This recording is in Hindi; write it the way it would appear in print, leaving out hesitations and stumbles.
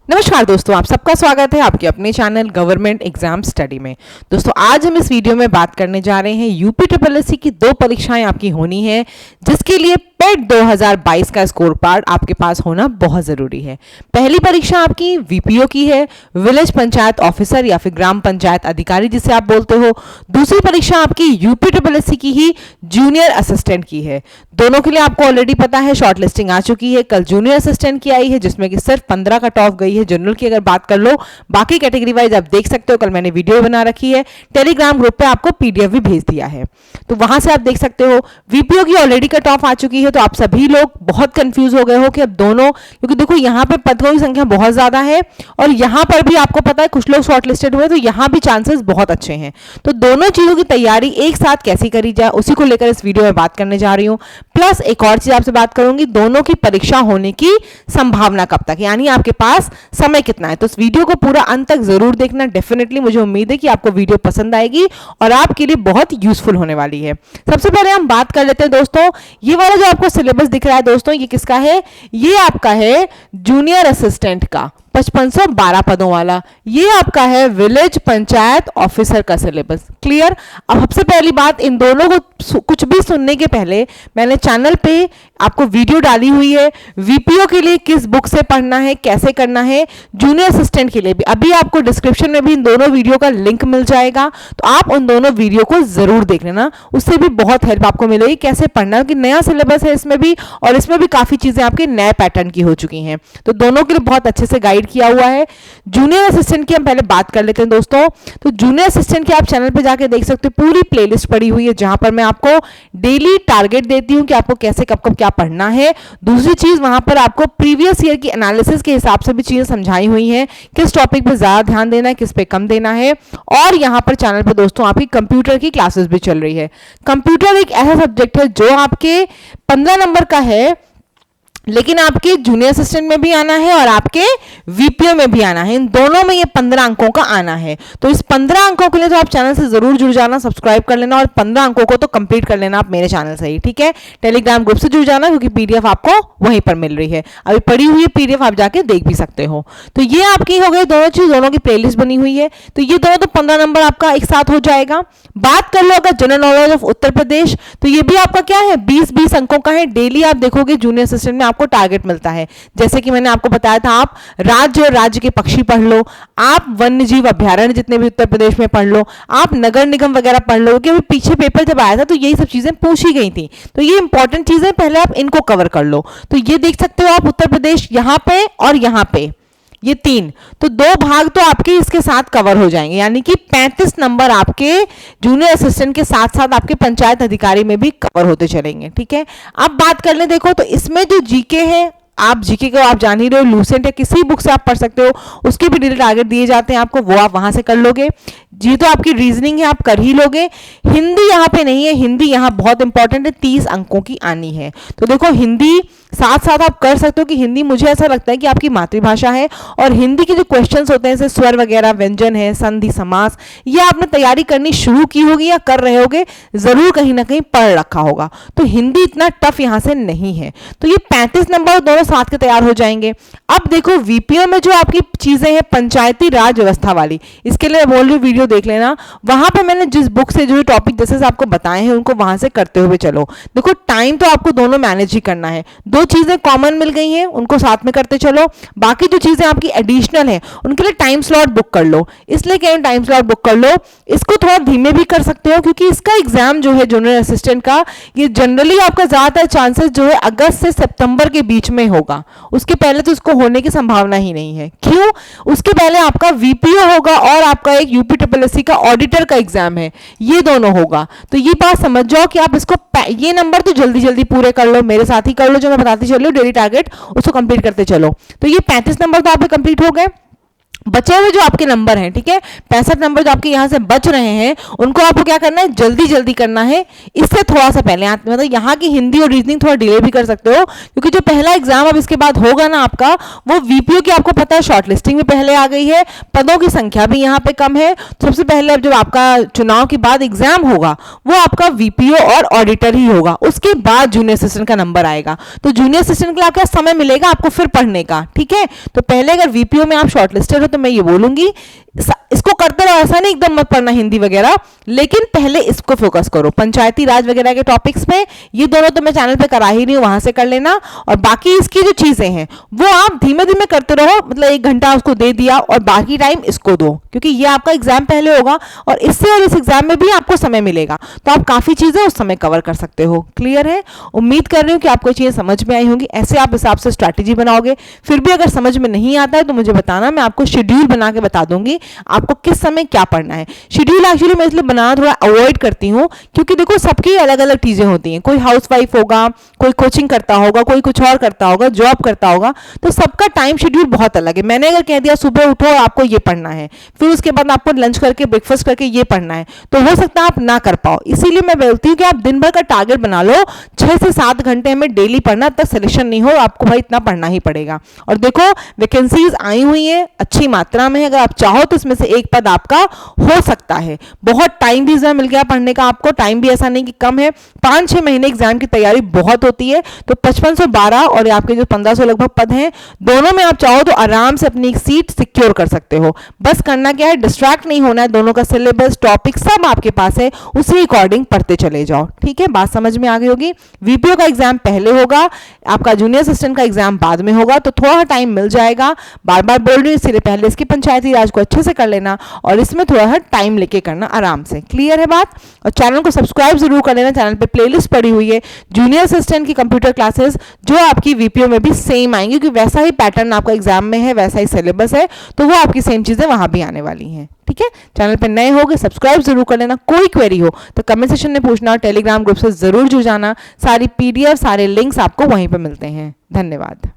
नमस्कार दोस्तों, आप सबका स्वागत है आपके अपने चैनल गवर्नमेंट एग्जाम स्टडी में। दोस्तों आज हम इस वीडियो में बात करने जा रहे हैं यूपी ट्रिपल एससी की दो परीक्षाएं आपकी होनी है, जिसके लिए पेट 2022 का स्कोर कार्ड आपके पास होना बहुत जरूरी है। पहली परीक्षा आपकी वीपीओ की है, विलेज पंचायत ऑफिसर या फिर ग्राम पंचायत अधिकारी जिसे आप बोलते हो। दूसरी परीक्षा आपकी यूपी ट्रिपल एससी की ही जूनियर असिस्टेंट की है। दोनों के लिए आपको ऑलरेडी पता है शॉर्ट लिस्टिंग आ चुकी है। कल जूनियर असिस्टेंट की आई है जिसमें कि सिर्फ 15 कट ऑफ गई है। जनरल की अगर बात कर लो, बाकी कैटेगरी वाइज आप देख सकते हो, कल मैंने वीडियो बना रखी है, टेलीग्राम ग्रुप पे आपको पीडीएफ भी भेज दिया है, तो वहां से आप देख सकते हो। वीपीओ की ऑलरेडी कट ऑफ आ चुकी है, तो आप सभी लोग बहुत कंफ्यूज हो गए हो कि अब दोनों, क्योंकि देखो यहाँ पे पदों की संख्या बहुत ज्यादा है और यहाँ पर भी आपको पता है कुछ लोग शॉर्टलिस्टेड हुए, तो यहाँ भी चांसेस बहुत अच्छे हैं। तो दोनों चीजों की तैयारी एक साथ कैसी करी जाए उसी को लेकर इस वीडियो में बात करने जा रही हूँ। प्लस एक और चीज आपसे बात करूंगी, दोनों की परीक्षा होने की संभावना कब तक, यानी आपके पास समय कितना है। तो इस वीडियो को पूरा अंत तक जरूर देखना। डेफिनेटली मुझे उम्मीद है कि आपको वीडियो पसंद आएगी और आपके लिए बहुत यूजफुल होने वाली है। सबसे पहले हम बात कर लेते हैं दोस्तों, ये वाला जो आपको सिलेबस दिख रहा है दोस्तों, ये किसका है? ये आपका है जूनियर असिस्टेंट का 5512 पदों वाला। ये आपका है विलेज पंचायत ऑफिसर का सिलेबस। क्लियर? अब सबसे पहली बात, इन दोनों को कुछ भी सुनने के पहले मैंने चैनल पे आपको वीडियो डाली हुई है, वीपीओ के लिए किस बुक से पढ़ना है, कैसे करना है, जूनियर असिस्टेंट के लिए भी। अभी आपको डिस्क्रिप्शन में भी इन दोनों वीडियो का लिंक मिल जाएगा, तो आप उन दोनों वीडियो को जरूर देख लेना, उससे भी बहुत हेल्प आपको मिलेगी कैसे पढ़ना, कि नया सिलेबस है इसमें भी और इसमें भी काफी चीजें आपके नए पैटर्न की हो चुकी हैं, तो दोनों के लिए बहुत अच्छे से गाइड किया हुआ है। जूनियर असिस्टेंट की हम पहले बात कर लेते हैं दोस्तों। तो जूनियर असिस्टेंट की आप चैनल पे जाके देख सकते हो, पूरी प्लेलिस्ट पड़ी हुई है जहां पर मैं आपको डेली टारगेट देती हूं कि आपको कैसे कब कब क्या पढ़ना है। दूसरी चीज, वहां पर आपको प्रीवियस ईयर की एनालिसिस के हिसाब से भी चीजें समझाई हुई हैं, किस टॉपिक पे ज्यादा ध्यान देना है, किस पे कम देना है। और यहां पर चैनल पर दोस्तों आपकी कंप्यूटर की क्लासेस भी चल रही है। कंप्यूटर एक ऐसा सब्जेक्ट है जो आपके 15 नंबर का है, लेकिन आपके जूनियर असिस्टेंट में भी आना है और आपके वीपीओ में भी आना है। इन दोनों में ये 15 अंकों का आना है। तो इस 15 अंकों के लिए तो आप चैनल से जरूर जुड़ जाना, सब्सक्राइब कर लेना और 15 अंकों को तो कंप्लीट कर लेना आप मेरे चैनल से ही, ठीक है? टेलीग्राम ग्रुप से जुड़ जाना क्योंकि पीडीएफ आपको वहीं पर मिल रही है। अभी पड़ी हुई पीडीएफ आप जाके देख भी सकते हो। तो ये आपकी हो गई दोनों चीज, दोनों की प्लेलिस्ट बनी हुई है। तो ये दोनों तो 15 नंबर आपका एक साथ हो जाएगा। बात कर लो अगर general knowledge of Uttar Pradesh, तो ये भी आपका क्या है, 20-20 अंकों का है। डेली आप देखोगे जूनियर असिस्टेंट में आपको टारगेट मिलता है। जैसे कि मैंने आपको बताया था, आप राज्य और राज्य के पक्षी पढ़ लो, आप वन्य जीव अभ्यारण्य जितने भी उत्तर प्रदेश में पढ़ लो, आप नगर निगम वगैरह पढ़ लो, क्योंकि पीछे पेपर जब आया था तो यही सब चीजें पूछी गई थी। तो ये इंपॉर्टेंट चीजें, पहले आप इनको कवर कर लो। तो ये देख सकते हो आप उत्तर प्रदेश यहां पे और यहां पे, ये 3, तो 2 भाग तो आपके इसके साथ कवर हो जाएंगे, यानी कि 35 नंबर आपके जूनियर असिस्टेंट के साथ साथ आपके पंचायत अधिकारी में भी कवर होते चलेंगे, ठीक है? अब बात कर ले, देखो तो इसमें जो जीके है, आप जीके को आप जान ही रहे हो, लूसेंट है, किसी बुक से आप पढ़ सकते हो, उसके भी डेली टारगेट दिए जाते हैं आपको, वो आप वहां से कर लोगे। जी तो आपकी रीजनिंग है, आप कर ही लोगे। हिंदी यहाँ पे नहीं है, हिंदी यहाँ बहुत इंपॉर्टेंट है, 30 अंकों की आनी है। तो देखो हिंदी साथ साथ आप कर सकते हो कि हिंदी मुझे ऐसा लगता है कि आपकी मातृभाषा है और हिंदी के जो क्वेश्चंस होते हैं जैसे स्वर वगैरह, व्यंजन है, संधि, समास, ये आपने तैयारी करनी शुरू की होगी या कर रहे होगे, जरूर कहीं ना कहीं पढ़ रखा होगा। तो हिंदी इतना टफ यहां से नहीं है। तो ये 35 नंबर दोनों साथ के तैयार हो जाएंगे। अब देखो वीपीओ में जो आपकी चीजें हैं पंचायती राज व्यवस्था वाली, इसके लिए बोल रही वीडियो देख लेना, वहां पे मैंने जिस बुक से जो टॉपिक जैसे आपको बताए हैं उनको वहां से करते हुए चलो। देखो टाइम तो आपको दोनों मैनेज ही करना है, दो चीजें कॉमन मिल गई हैं उनको साथ में करते चलो, बाकी जो चीजें आपकी एडिशनल है उनके लिए टाइम स्लॉट बुक कर लो। इसलिए कह टाइम स्लॉट बुक कर लो, इसको थोड़ा धीमे भी कर सकते हो क्योंकि इसका एग्जाम जो है जूनियर असिस्टेंट का, ये जनरली आपका ज्यादातर चांसेस जो है अगस्त से सितंबर के बीच में होगा, उसके पहले तो इसको होने की संभावना ही नहीं है। क्यों? उसके पहले आपका वीपीओ होगा और आपका एक यूपी ट्रिपल एससी का ऑडिटर का एग्जाम है, ये दोनों होगा। तो ये बात समझ जाओ कि आप इसको ये नंबर तो जल्दी जल्दी पूरे कर लो, मेरे साथ ही कर लो, जो मैं बताती चल रही हूँ डेली टारगेट उसको कंप्लीट करते चलो। तो ये 35 नंबर तो आपके कंप्लीट हो गए। बचे हुए जो आपके नंबर हैं, ठीक है, 65 नंबर जो आपके यहाँ से बच रहे हैं, उनको आपको क्या करना है, जल्दी जल्दी करना है। इससे थोड़ा सा पहले मतलब यहाँ की हिंदी और रीजनिंग थोड़ा डिले भी कर सकते हो, क्योंकि जो पहला एग्जाम अब इसके बाद होगा ना आपका, वो वीपीओ की आपको पता है शॉर्ट लिस्टिंग भी पहले आ गई है, पदों की संख्या भी यहाँ पे कम है। तो सबसे पहले अब जब आपका चुनाव के बाद एग्जाम होगा वो आपका वीपीओ और ऑडिटर ही होगा, उसके बाद जूनियर असिस्टेंट का नंबर आएगा। तो जूनियर असिस्टेंट के लिए आपका समय मिलेगा आपको फिर पढ़ने का, ठीक है। तो पहले अगर वीपीओ में आप शॉर्ट लिस्टेड हो तो मैं ये बोलूंगी इसको करते रहो, ऐसा नहीं एकदम मत पढ़ना हिंदी वगैरह, लेकिन पहले इसको फोकस करो। पंचायती राज वगैरह के टॉपिक्स में ये दोनों तो मैं चैनल पे करा ही नहीं हूं, वहां से कर लेना। और बाकी इसकी जो चीजें हैं वो आप धीमे धीमे करते रहो, मतलब 1 घंटा उसको दे दिया और बाकी टाइम इसको दो, क्योंकि ये आपका एग्जाम पहले होगा और इससे और इस एग्जाम में भी आपको समय मिलेगा, तो आप काफी चीजें उस समय कवर कर सकते हो। क्लियर है? उम्मीद कर रही हूँ कि आपको चीजें समझ में आई होंगी। ऐसे आप हिसाब से स्ट्रैटेजी बनाओगे। फिर भी अगर समझ में नहीं आता है तो मुझे बताना, मैं आपको शेड्यूल बना के बता दूंगी आपको किस समय क्या पढ़ना है। शेड्यूल एक्चुअली मैं इसलिए बनाना थोड़ा अवॉइड करती हूँ, क्योंकि देखो सबकी अलग अलग चीजें होती हैं। कोई हाउसवाइफ होगा, कोई कोचिंग करता होगा, कोई कुछ और करता होगा, जॉब करता होगा, तो सबका टाइम शेड्यूल बहुत अलग है। मैंने अगर कह दिया सुबह उठो और आपको ये पढ़ना है, फिर उसके बाद आपको लंच करके ब्रेकफास्ट करके ये पढ़ना है, तो हो सकता है आप ना कर पाओ। इसीलिए मैं बोलती हूँ कि आप दिन भर का टारगेट बना लो, 6 से 7 घंटे हमें डेली पढ़ना, तक सिलेक्शन नहीं हो आपको भाई इतना पढ़ना ही पड़ेगा। और देखो वैकेंसीज आई हुई है अच्छी मात्रा में, अगर आप चाहो तो इसमें से एक पद आपका हो सकता है। बहुत टाइम भी इसमें मिल गया पढ़ने का आपको, टाइम भी ऐसा नहीं कि कम है, 5-6 महीने एग्जाम की तैयारी बहुत होती है। तो 5512 और आपके जो 1500 लगभग पद हैं, दोनों में आप चाहो तो आराम से अपनी एक सीट सिक्योर कर सकते हो। बस करना क्या है, डिस्ट्रैक्ट नहीं होना है, दोनों का सिलेबस टॉपिक सब आपके पास है, उसी अकॉर्डिंग पढ़ते चले जाओ। ठीक है, बात समझ में आ गई होगी। वीपीओ का एग्जाम पहले होगा, आपका जूनियर असिस्टेंट का एग्जाम बाद में होगा, तो थोड़ा टाइम मिल जाएगा। बार बार बोल रही हूँ, इसलिए पहले इसकी पंचायती राज को अच्छे से कर लेना और इसमें थोड़ा सा टाइम लेके करना आराम से। क्लियर है बात? और चैनल को सब्सक्राइब जरूर कर लेना, चैनल पे प्लेलिस्ट पड़ी हुई है जूनियर असिस्टेंट की कंप्यूटर क्लासेस, जो आपकी वीपीओ में भी सेम आएंगी, क्योंकि वैसा ही पैटर्न आपका एग्जाम में है, वैसा ही सिलेबस है, तो वो आपकी सेम चीजें वहां भी आने वाली हैं। ठीक है, चैनल पे नए होगे सब्सक्राइब जरूर कर लेना। कोई क्वेरी हो तो कमेंट सेक्शन में पूछना और टेलीग्राम ग्रुप से जरूर जुड़ जाना। सारी पीडीएफ सारे लिंक्स आपको वहीं पे मिलते हैं। धन्यवाद।